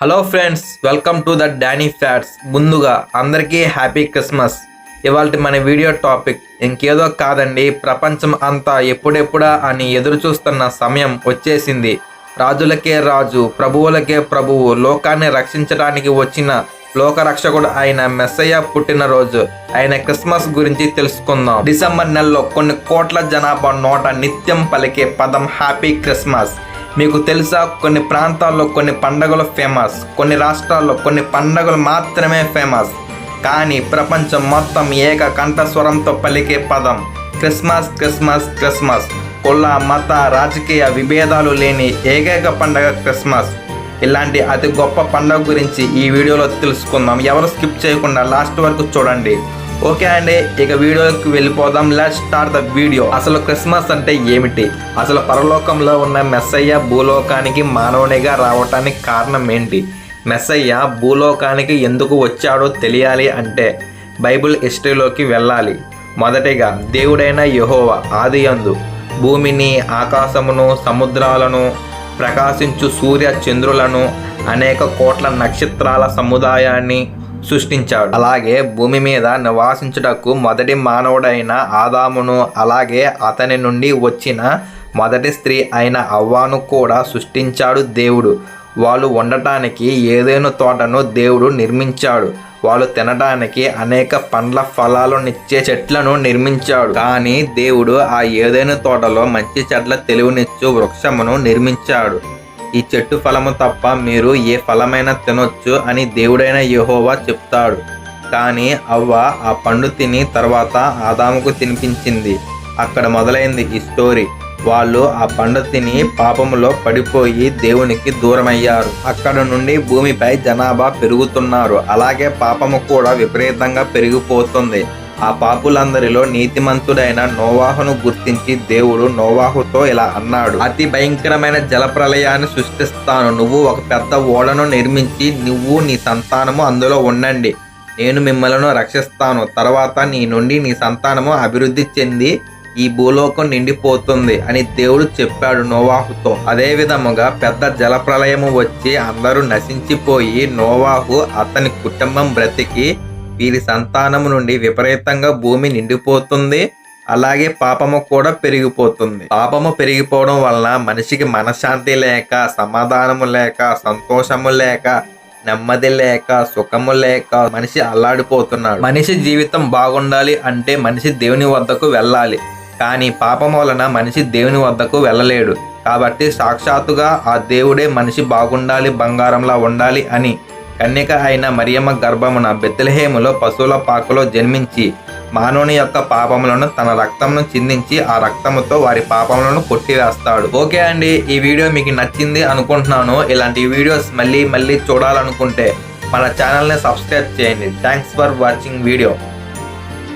Hello friends, welcome to the Danny fats. ముందుగా అందరికీ happy Christmas. ఇవాళ మన వీడియో టాపిక్ ఇంకేదో కాదండి, ప్రపంచం అంతా ఎప్పుడెప్పుడా అని ఎదురు చూస్తున్న సమయం వచ్చేసింది. రాజులకే రాజు, ప్రభువులకే ప్రభువు, లోకాన్ని రక్షించడానికి వచ్చిన లోకరక్షకుడు అయిన మెస్సయ్య పుట్టినరోజు ఆయన క్రిస్మస్ గురించి తెలుసుకుందాం. డిసెంబర్ నెలలో కొన్ని కోట్ల జనాభా నోట నిత్యం పలికే పదం హ్యాపీ క్రిస్మస్. మీకు తెలుసా, కొన్ని ప్రాంతాల్లో కొన్ని పండుగలు ఫేమస్, కొన్ని రాష్ట్రాల్లో కొన్ని పండుగలు మాత్రమే ఫేమస్. కానీ ప్రపంచం మొత్తం ఏక కంఠస్వరంతో పలికే పదం క్రిస్మస్ క్రిస్మస్ క్రిస్మస్. కుల మత రాజకీయ విభేదాలు లేని ఏకైక పండుగ క్రిస్మస్. ఇలాంటి అతి గొప్ప పండుగ గురించి ఈ వీడియోలో తెలుసుకుందాం. ఎవరు స్కిప్ చేయకుండా లాస్ట్ వరకు చూడండి. ఓకే అండి, ఇక వీడియోకి వెళ్ళిపోదాం. Let's start the video. అసలు క్రిస్మస్ అంటే ఏమిటి? అసలు పరలోకంలో ఉన్న మెస్సయ్య భూలోకానికి మానవునిగా రావటానికి కారణం ఏంటి? మెస్సయ్య భూలోకానికి ఎందుకు వచ్చాడో తెలియాలి అంటే బైబిల్ హిస్టరీలోకి వెళ్ళాలి. మొదటిగా దేవుడైన యెహోవా ఆదియందు భూమిని, ఆకాశమును, సముద్రాలను, ప్రకాశించు సూర్య చంద్రులను, అనేక కోట్ల నక్షత్రాల సముదాయాన్ని సృష్టించాడు. అలాగే భూమి మీద నివాసించుటకు మొదటి మానవుడైన ఆదామును, అలాగే అతని నుండి వచ్చిన మొదటి స్త్రీ అయిన హవ్వను కూడా సృష్టించాడు దేవుడు. వాళ్ళు ఉండటానికి ఏదైనా తోటను దేవుడు నిర్మించాడు. వాళ్ళు తినడానికి అనేక పండ్ల ఫలాలనిచ్చే చెట్లను నిర్మించాడు. కానీ దేవుడు ఆ ఏదైనా తోటలో మంచి చెట్ల తెలివినిచ్చు వృక్షమును నిర్మించాడు. ఈ చెట్టు ఫలము తప్ప మీరు ఏ ఫలమైనా తినొచ్చు అని దేవుడైన యెహోవా చెప్తాడు. కానీ అవ్వ ఆ పండు తిని తర్వాత ఆదాముకు తినిపించింది. అక్కడ మొదలైంది ఈ స్టోరీ. వాళ్ళు ఆ పండు తిని పాపములో పడిపోయి దేవునికి దూరమయ్యారు. అక్కడ నుండి భూమిపై జనాభా పెరుగుతున్నారు. అలాగే పాపము కూడా విపరీతంగా పెరిగిపోతుంది. ఆ పాపులందరిలో నీతిమంతుడైన నోవాహును గుర్తించి దేవుడు నోవాహుతో ఇలా అన్నాడు, అతి భయంకరమైన జలప్రలయాన్ని సృష్టిస్తాను. నువ్వు ఒక పెద్ద ఓడను నిర్మించి నువ్వు నీ సంతానము అందులో ఉండండి. నేను మిమ్మల్ని రక్షిస్తాను. తర్వాత నీ నుండి నీ సంతానము అభివృద్ధి చెంది ఈ భూలోకం నిండిపోతుంది అని దేవుడు చెప్పాడు నోవాహుతో. అదే విధముగా పెద్ద జలప్రలయము వచ్చి అందరూ నశించిపోయి నోవాహు అతని కుటుంబం బ్రతికి వీరి సంతానము నుండి విపరీతంగా భూమి నిండిపోతుంది. అలాగే పాపము కూడా పెరిగిపోతుంది. పాపము పెరిగిపోవడం వలన మనిషికి మనశ్శాంతి లేక, సమాధానము లేక, సంతోషము లేక, నెమ్మది లేక, సుఖము లేక మనిషి అల్లాడిపోతున్నాడు. మనిషి జీవితం బాగుండాలి అంటే మనిషి దేవుని వద్దకు వెళ్ళాలి. కానీ పాపం వలన మనిషి దేవుని వద్దకు వెళ్ళలేడు. కాబట్టి సాక్షాత్తుగా ఆ దేవుడే మనిషి బాగుండాలి, బంగారంలా ఉండాలి అని కన్యక అయిన మరియమ్మ గర్భమున బెత్లెహేములో పశువుల పాకలో జన్మించి మానవుని యొక్క పాపములను తన రక్తమును చిందించి ఆ రక్తముతో వారి పాపములను కొట్టివేస్తాడు. ఓకే అండి, ఈ వీడియో మీకు నచ్చింది అనుకుంటున్నాను. ఇలాంటి వీడియోస్ మళ్ళీ చూడాలనుకుంటే మన ఛానల్ని సబ్స్క్రైబ్ చేయండి. Thanks for watching video.